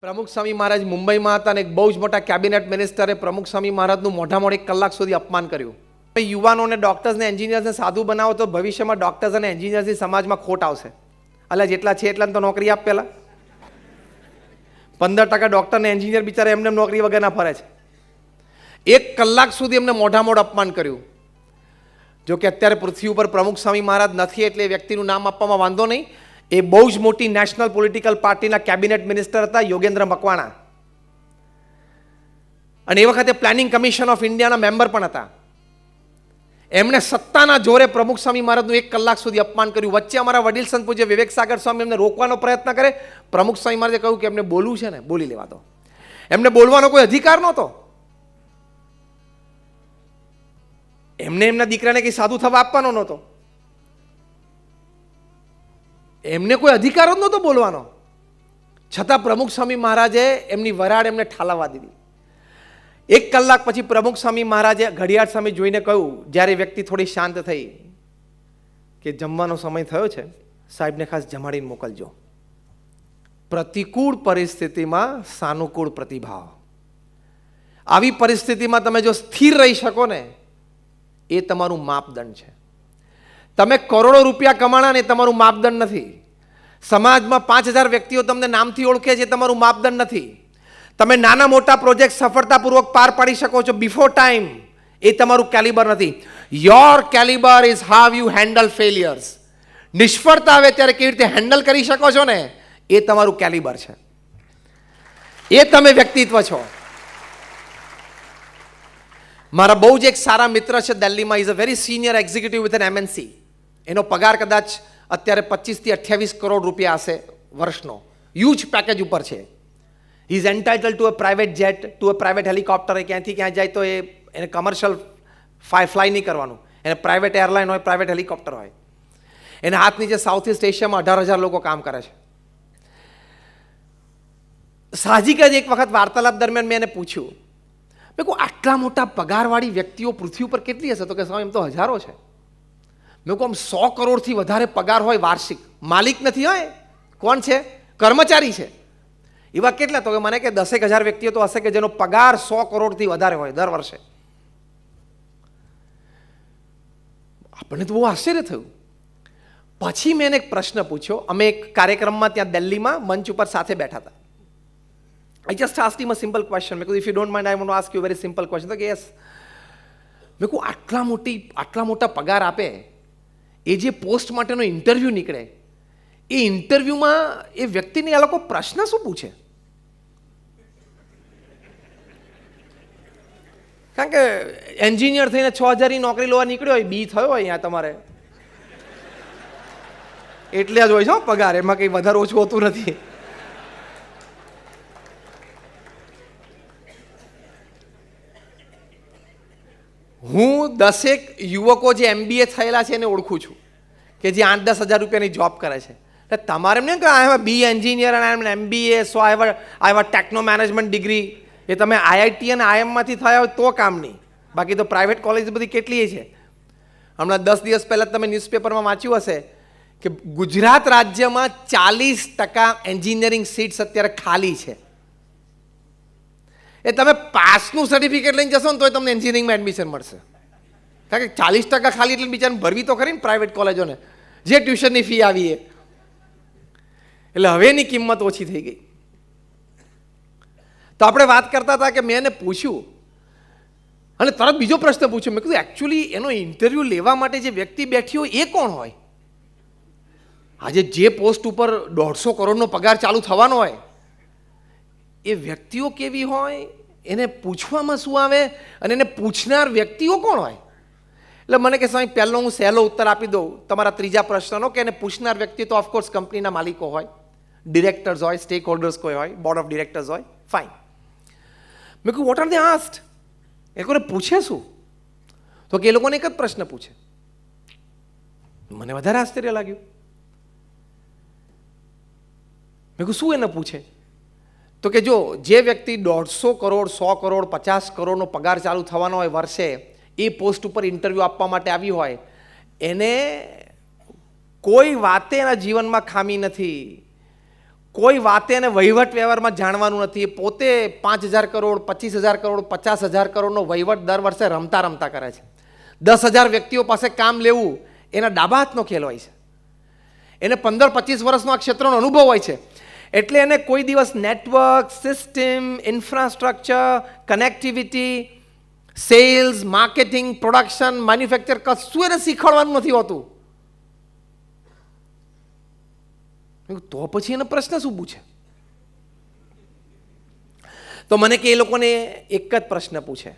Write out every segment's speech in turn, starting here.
પ્રમુખ સ્વામી મહારાજ મુંબઈમાં હતા અને એક બહુ જ મોટા કેબિનેટ મિનિસ્ટરે પ્રમુખ સ્વામી મહારાજનું મોઢામાં 1 કલાક સુધી અપમાન કર્યું. યુવાનોને ડૉક્ટર્સને એન્જિનિયર્સને સાધુ બનાવો તો ભવિષ્યમાં ડૉક્ટર્સ અને એન્જિનિયર્સની સમાજમાં ખોટ આવશે. એટલે જેટલા છે એટલાને તો નોકરી આપ પહેલાં. 15% ડૉક્ટર ને એન્જિનિયર બિચારા એમને નોકરી વગરના ફરે છે. 1 કલાક સુધી એમને મોઢામોઢ અપમાન કર્યું. જો કે અત્યારે પૃથ્વી ઉપર પ્રમુખ સ્વામી મહારાજ નથી એટલે એ વ્યક્તિનું નામ આપવામાં વાંધો નહીં. એ બહુ જ મોટી નેશનલ પોલિટિકલ પાર્ટીના કેબિનેટ મિનિસ્ટર હતા, યોગેન્દ્ર મકવાણા, અને એ વખતે પ્લાનિંગ કમિશન ઓફ ઇન્ડિયાના મેમ્બર પણ હતા. એમણે સત્તાના જોરે પ્રમુખ સ્વામી મહારાજનું 1 કલાક સુધી અપમાન કર્યું. વચ્ચે અમારા વડીલ સંત પૂજ્ય વિવેક સાગર સ્વામી એમને રોકવાનો પ્રયત્ન કરે. પ્રમુખ સ્વામી મહારાજે કહ્યું કે એમને બોલવું છે ને બોલી લેવા દો. એમને બોલવાનો કોઈ અધિકાર નહોતો. એમને એમના દીકરાને કંઈ સાધુ થવા આપવાનો નહોતો. એમને કોઈ અધિકાર જ નહોતો બોલવાનો. છતાં પ્રમુખ સ્વામી મહારાજે એમની વરાળ એમને ઠાલવવા દીધી. 1 કલાક પછી પ્રમુખ સ્વામી મહારાજે ઘડિયાળ સામે જોઈને કહ્યું, જ્યારે વ્યક્તિ થોડી શાંત થઈ, કે જમવાનો સમય થયો છે, સાહેબને ખાસ જમાડીને મોકલજો. પ્રતિકૂળ પરિસ્થિતિમાં સાનુકૂળ પ્રતિભાવ. આવી પરિસ્થિતિમાં તમે જો સ્થિર રહી શકો ને, એ તમારું માપદંડ છે. તમે કરોડો રૂપિયા કમાણા ને તમારું માપદંડ નથી. સમાજમાં 5000 વ્યક્તિઓ તમને નામથી ઓળખે છે, તમારું માપદંડ નથી. તમે નાના મોટા પ્રોજેક્ટ સફળતાપૂર્વક પાર પાડી શકો છો બિફોર ટાઈમ, એ તમારું કેલિબર નથી. Your calibre is how you handle failures. નિષ્ફળતા આવે ત્યારે કેવી રીતે હેન્ડલ કરી શકો છો ને, એ તમારું કેલિબર છે. એ તમે વ્યક્તિત્વ છો. મારા બહુ જ એક સારા મિત્ર છે દિલ્હીમાં, is a very senior executive with an MNC. એનો પગાર કદાચ અત્યારે 25 થી 28 કરોડ રૂપિયા હશે વર્ષનો. હ્યુજ પેકેજ ઉપર છે. He is entitled to a private jet, to a private helicopter. એ ક્યાંથી ક્યાં જાય તો એને કમર્શિયલ ફ્લાય નહીં કરવાનું. એને પ્રાઇવેટ એરલાઇન હોય, પ્રાઇવેટ હેલિકોપ્ટર હોય. એના હાથ નીચે સાઉથ ઇસ્ટ એશિયામાં 18,000 લોકો કામ કરે છે. સાહજિક જ એક વખત વાર્તાલાપ દરમિયાન મેં એને પૂછ્યું, મેં કહું આટલા મોટા પગારવાળી વ્યક્તિઓ પૃથ્વી ઉપર કેટલી હશે? તો કે સ્વામી એમ તો હજારો છે. મેં કહું આમ 100 કરોડથી વધારે પગાર હોય વાર્ષિક, માલિક નથી હોય, કોણ છે? કર્મચારી છે. એવા કેટલા? તો કે મને કે 10,000 વ્યક્તિઓ તો હશે કે જેનો પગાર 100 કરોડથી વધારે હોય દર વર્ષે. આપણને તો બહુ આશ્ચર્ય થયું. પછી મેં એને એક પ્રશ્ન પૂછ્યો. અમે એક કાર્યક્રમમાં ત્યાં દિલ્હીમાં મંચ ઉપર સાથે બેઠા હતા. I just asked him a simple question. મેં કહ્યું, if you don't mind, I want to ask you a very simple question. તો કે yes. મેં કહ્યું આટલા મોટા પગાર આપે, એ જે પોસ્ટ માટેનો ઇન્ટરવ્યૂ નીકળે, એ ઇન્ટરવ્યૂમાં એ વ્યક્તિને આ લોકો પ્રશ્ન શું પૂછે? કારણ કે એન્જિનિયર થઈને 6,000ની નોકરી લેવા નીકળ્યો હોય, બી થયો હોય અહીંયા તમારે, એટલે જ હોય છે પગાર, એમાં કંઈ વધારે ઓછું હોતું નથી. હું 10 યુવકો જે MBA થયેલા છે એને ઓળખું છું, કે જે 8-10 હજાર રૂપિયાની જોબ કરે છે. એટલે તમારે એમ નહીં કે આઈ હેવ અ બી એન્જિનિયર અને I am MBA, so I have a techno management degree. એ તમે IIT અને IIMમાંથી થયા હોય તો કામ નહીં. બાકી તો પ્રાઇવેટ કોલેજ બધી કેટલી છે. હમણાં 10 દિવસ પહેલાં તમે ન્યૂઝપેપરમાં વાંચ્યું હશે કે ગુજરાત રાજ્યમાં 40% એન્જિનિયરિંગ સીટ્સ અત્યારે ખાલી છે. એ તમે પાસનું સર્ટિફિકેટ લઈને જશો ને તોય તમને એન્જિનિયરિંગમાં એડમિશન મળશે. કારણ કે 40% ખાલી એટલે બિચારાને ભરવી તો ખરી ને પ્રાઇવેટ કોલેજોને, જે ટ્યુશનની ફી આવી એ. એટલે હવે એની કિંમત ઓછી થઈ ગઈ. તો આપણે વાત કરતા હતા કે મેં એને પૂછ્યું અને તરત બીજો પ્રશ્ન પૂછ્યો. મેં કીધું એકચ્યુઅલી એનો ઇન્ટરવ્યૂ લેવા માટે જે વ્યક્તિ બેઠી હોય એ કોણ હોય? આજે જે પોસ્ટ ઉપર 150 કરોડનો પગાર ચાલુ થવાનો હોય, એ વ્યક્તિઓ કેવી હોય, એને પૂછવામાં શું આવે, અને એને પૂછનાર વ્યક્તિઓ કોણ હોય? એટલે મને કે સ્વામી પહેલો હું સહેલો ઉત્તર આપી દઉં તમારા ત્રીજા પ્રશ્નનો, કે એને પૂછનાર વ્યક્તિ તો ઓફકોર્સ કંપનીના માલિકો હોય, ડિરેક્ટર્સ હોય, સ્ટેક હોલ્ડર્સ કોઈ હોય, બોર્ડ ઓફ ડિરેક્ટર્સ હોય. ફાઇન. મેં કહ્યું વોટ આર દે આસ્ક્ડ? એ લોકોને પૂછે શું? તો કે એ લોકોને એક જ પ્રશ્ન પૂછે. મને વધારે આશ્ચર્ય લાગ્યું. મેં કહ્યું શું એને પૂછે? તો કે જો જે વ્યક્તિ 150 કરોડ, 100 કરોડ, 50 કરોડનો પગાર ચાલુ થવાનો હોય વર્ષે, એ પોસ્ટ ઉપર ઇન્ટરવ્યૂ આપવા માટે આવી હોય, એને કોઈ વાતે એના જીવનમાં ખામી નથી, કોઈ વાતે અને વહીવટ વ્યવહારમાં જાણવાનું નથી. એ પોતે 5,000 કરોડ, 25,000 કરોડ, 50,000 કરોડનો વહીવટ દર વર્ષે રમતા રમતા કરે છે. 10,000 વ્યક્તિઓ પાસે કામ લેવું એના ડાબા હાથનો ખેલ હોય છે. એને 15-25 વર્ષનો આ ક્ષેત્રનો અનુભવ હોય છે. એટલે એને કોઈ દિવસ network, system, infrastructure, connectivity, sales, marketing, production, manufacture કશું એને શીખવાડવાનું નથી હોતું. તો પછી એને પ્રશ્ન શું પૂછે? તો મને કે એ લોકોને એક જ પ્રશ્ન પૂછે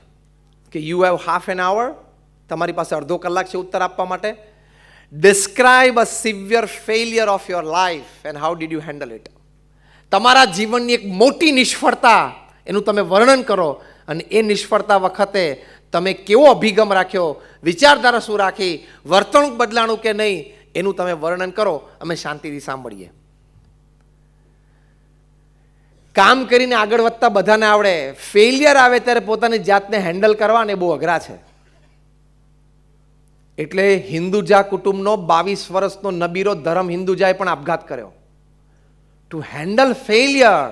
કે યુ હેવ હાફ એન આવર, તમારી પાસે અડધો કલાક છે ઉત્તર આપવા માટે. Describe a severe failure of your life and how did you handle it. તમારા જીવનની એક મોટી નિષ્ફળતા એનું તમે વર્ણન કરો અને એ નિષ્ફળતા વખતે તમે કેવો અભિગમ રાખ્યો, વિચારધારા શું રાખી, વર્તણૂક બદલાણું કે નહીં એનું તમે વર્ણન કરો. અમે શાંતિથી સાંભળીએ. કામ કરીને આગળ વધતા બધાને આવડે, ફેલિયર આવે ત્યારે પોતાની જાતને હેન્ડલ કરવાને બહુ અઘરા છે. એટલે હિન્દુજા કુટુંબનો 22 વર્ષનો નબીરો ધર્મ હિન્દુજાએ પણ આપઘાત કર્યો. ટુ હેન્ડલ ફેલિયર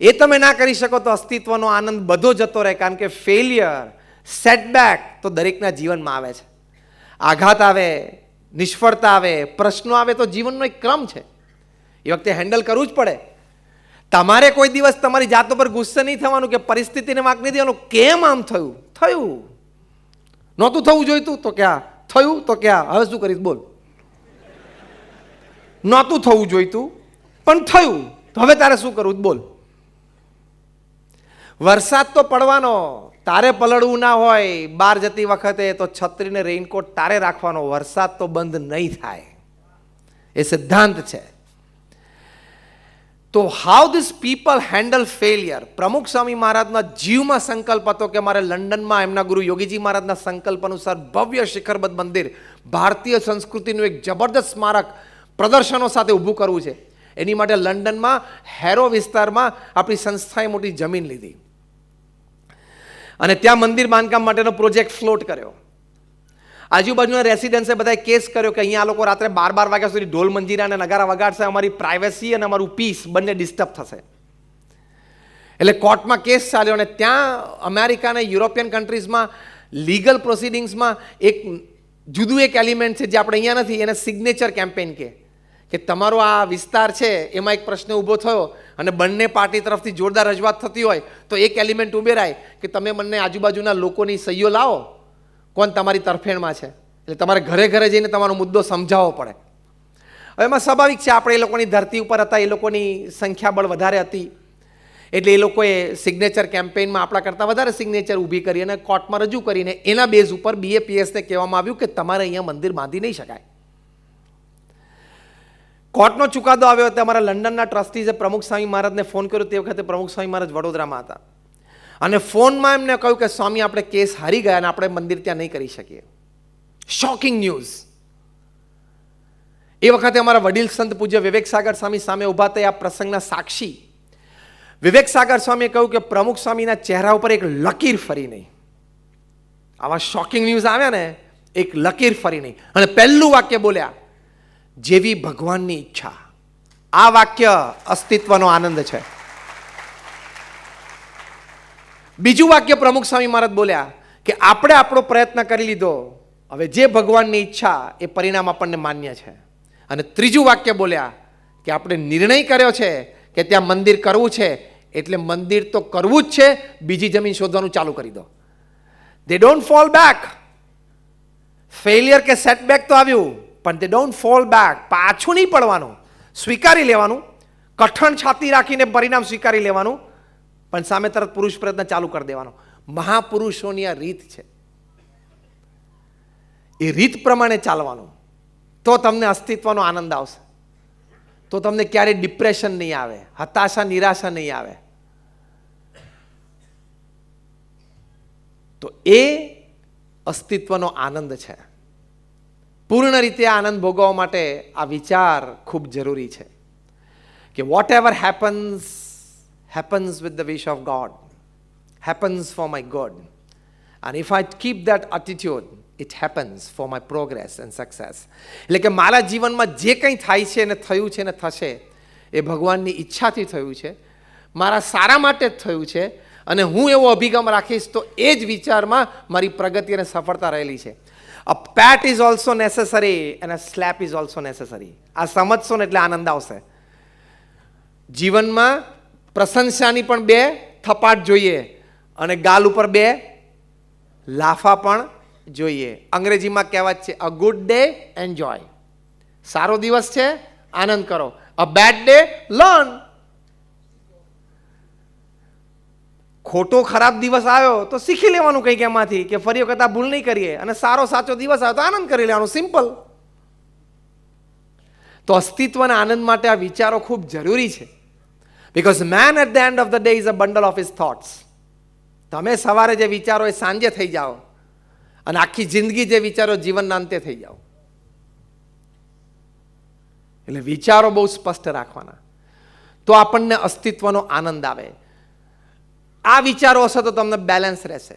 એ તમે ના કરી શકો તો અસ્તિત્વનો આનંદ બધો જતો રહે. કારણ કે ફેલિયર, સેટબેક તો દરેકના જીવનમાં આવે છે. આઘાત આવે, નિષ્ફળતા આવે, પ્રશ્નો આવે તો જીવનનો એક ક્રમ છે. એ વખતે હેન્ડલ કરવું જ પડે. તમારે કોઈ દિવસ તમારી જાત ઉપર ગુસ્સે નહીં થવાનું કે પરિસ્થિતિને વાંક નહીં દેવાનું. કેમ આમ થયું? થયું. નહોતું થવું જોઈતું તો ક્યાં થયું, તો ક્યાં હવે શું કરીશ બોલ. નહોતું થવું જોઈતું પણ થયું, તો હવે તારે શું કરવું બોલ. વરસાદ તો પડવાનો, તારે પલળવું ના હોય. બહાર જતી વખતે તો છત્રીને રેઇનકોટ તારે રાખવાનો. વરસાદ તો બંધ નહીં થાય, એ સિદ્ધાંત છે. તો how this people handle failure. પ્રમુખ સ્વામી મહારાજના જીવમાં સંકલ્પ હતો કે મારે લંડનમાં એમના ગુરુ યોગીજી મહારાજના સંકલ્પ અનુસાર ભવ્ય શિખરબદ્ધ મંદિર, ભારતીય સંસ્કૃતિનું એક જબરદસ્ત સ્મારક પ્રદર્શનો સાથે ઊભું કરવું છે. એની માટે લંડનમાં હેરો વિસ્તારમાં આપણી સંસ્થાએ મોટી જમીન લીધી અને ત્યાં મંદિર બાંધકામ માટેનો પ્રોજેક્ટ ફ્લોટ કર્યો. આજુબાજુના રેસિડન્સે બધાએ કેસ કર્યો કે અહીંયા આ લોકો રાત્રે 12 વાગ્યા સુધી ઢોલ મંજીરા અને નગારા વગાડશે, અમારી પ્રાઇવેસી અને અમારું પીસ બંને ડિસ્ટર્બ થશે. એટલે કોર્ટમાં કેસ ચાલ્યો અને ત્યાં અમેરિકા અને યુરોપિયન કન્ટ્રીઝમાં લીગલ પ્રોસિડિંગ્સમાં એક જુદું એક એલિમેન્ટ છે જે આપણે અહીંયા નથી. એને સિગ્નેચર કેમ્પેન કે તમારો આ વિસ્તાર છે એમાં એક પ્રશ્ન ઊભો થયો અને બંને પાર્ટી તરફથી જોરદાર રજૂઆત થતી હોય તો એક એલિમેન્ટ ઉમેરાય કે તમે બંને આજુબાજુના લોકોની સહીઓ લાવો, કોણ તમારી તરફેણમાં છે. એટલે તમારે ઘરે ઘરે જઈને તમારો મુદ્દો સમજાવવો પડે. હવે એમાં સ્વાભાવિક છે, આપણે એ લોકોની ધરતી ઉપર હતા, એ લોકોની સંખ્યાબળ વધારે હતી એટલે એ લોકોએ સિગ્નેચર કેમ્પેઇનમાં આપણા કરતાં વધારે સિગ્નેચર ઊભી કરી અને કોર્ટમાં રજૂ કરીને એના બેઝ ઉપર BAPSને કહેવામાં આવ્યું કે તમારે અહીંયા મંદિર બાંધી નહીં શકાય. કોર્ટનો ચુકાદો આવ્યો હતો. અમારા લંડનના ટ્રસ્ટીઝે પ્રમુખ સ્વામી મહારાજને ફોન કર્યો. તે વખતે પ્રમુખ સ્વામી મહારાજ વડોદરામાં હતા અને ફોનમાં એમને કહ્યું કે સ્વામી આપણે કેસ હારી ગયા અને આપણે મંદિર ત્યાં નહીં કરી શકીએ. Shocking news. એ વખતે અમારા વડીલ સંત પૂજ્ય વિવેક સાગર સ્વામી સામે ઊભા થયા, આ પ્રસંગના સાક્ષી. વિવેક સાગર સ્વામીએ કહ્યું કે પ્રમુખ સ્વામીના ચહેરા ઉપર એક લકીર ફરી નહીં. આવા શોકિંગ ન્યૂઝ આવ્યા ને, એક લકીર ફરી નહીં. અને પહેલું વાક્ય બોલ્યા, જેવી ભગવાનની ઈચ્છા. આ વાક્ય અસ્તિત્વનો આનંદ છે. બીજું વાક્ય પ્રમુખ સ્વામી મહારાજ બોલ્યા કે આપણે આપણો પ્રયત્ન કરી લીધો, હવે જે ભગવાનની ઈચ્છા એ પરિણામ આપણને માન્ય છે. અને ત્રીજું વાક્ય બોલ્યા કે આપણે નિર્ણય કર્યો છે કે ત્યાં મંદિર કરવું છે એટલે મંદિર તો કરવું જ છે, બીજી જમીન શોધવાનું ચાલુ કરી દો. દે ડોન્ટ ફોલ બેક. ફેલિયર કે સેટબેક તો આવ્યું પણ દે ડોન્ટ ફોલ બેક. પાછું નહીં પડવાનું, સ્વીકારી લેવાનું, કઠણ છાતી રાખીને પરિણામ સ્વીકારી લેવાનું, પણ સામે તરત પુરુષ પ્રયત્ન ચાલુ કરી દેવાનો. મહાપુરુષોની આ રીત છે. એ રીત પ્રમાણે ચાલવાનું તો તમને અસ્તિત્વનો આનંદ આવશે. તો તમને ક્યારેય ડિપ્રેશન નહીં આવે, હતાશા નિરાશા નહીં આવે. તો એ અસ્તિત્વનો આનંદ છે. પૂર્ણ રીતે આનંદ ભોગવવા માટે આ વિચાર ખૂબ જરૂરી છે કે whatever happens happens with the wish of God, happens for my good, and if I keep that attitude, it happens for my progress and success. એટલે કે મારા જીવનમાં જે કંઈ થાય છે ને થયું છે ને થશે એ ભગવાનની ઈચ્છાથી થયું છે, મારા સારા માટે જ થયું છે, અને હું એવો અભિગમ રાખીશ તો એ જ વિચારમાં મારી પ્રગતિ અને સફળતા રહેલી છે. અ પેટ ઇઝ ઓલ્સો નેસેસરી અને સ્લેપ ઇઝ ઓલ્સો નેસેસરી. આ સમજશો ને એટલે આનંદ આવશે. જીવનમાં પ્રશંસાની પણ 2 થપાટ જોઈએ અને ગાલ ઉપર 2 લાફા પણ જોઈએ. અંગ્રેજીમાં કહેવત છે, અ ગુડ ડે એન્જોય. સારો દિવસ છે, આનંદ કરો. અ બેડ ડે લર્ન. ખોટો ખરાબ દિવસ આવ્યો તો શીખી લેવાનું કંઈક એમાંથી કે ફરી વખત આ ભૂલ નહીં કરીએ, અને સારો સાચો દિવસ આવ્યો તો આનંદ કરી લેવાનો. સિમ્પલ. તો અસ્તિત્વ અને આનંદ માટે આ વિચારો ખૂબ જરૂરી છે. Because man at the end of the day is a bundle of his thoughts. તમે સવારે જે વિચારો એ સાંજે થઈ જાઓ, અને આખી જિંદગી જે વિચારો જીવનના અંતે થઈ જાઓ. એટલે વિચારો બહુ સ્પષ્ટ રાખવાના, તો આપણને અસ્તિત્વનો આનંદ આવે. આ વિચારો હશે તો તમને બેલેન્સ રહેશે.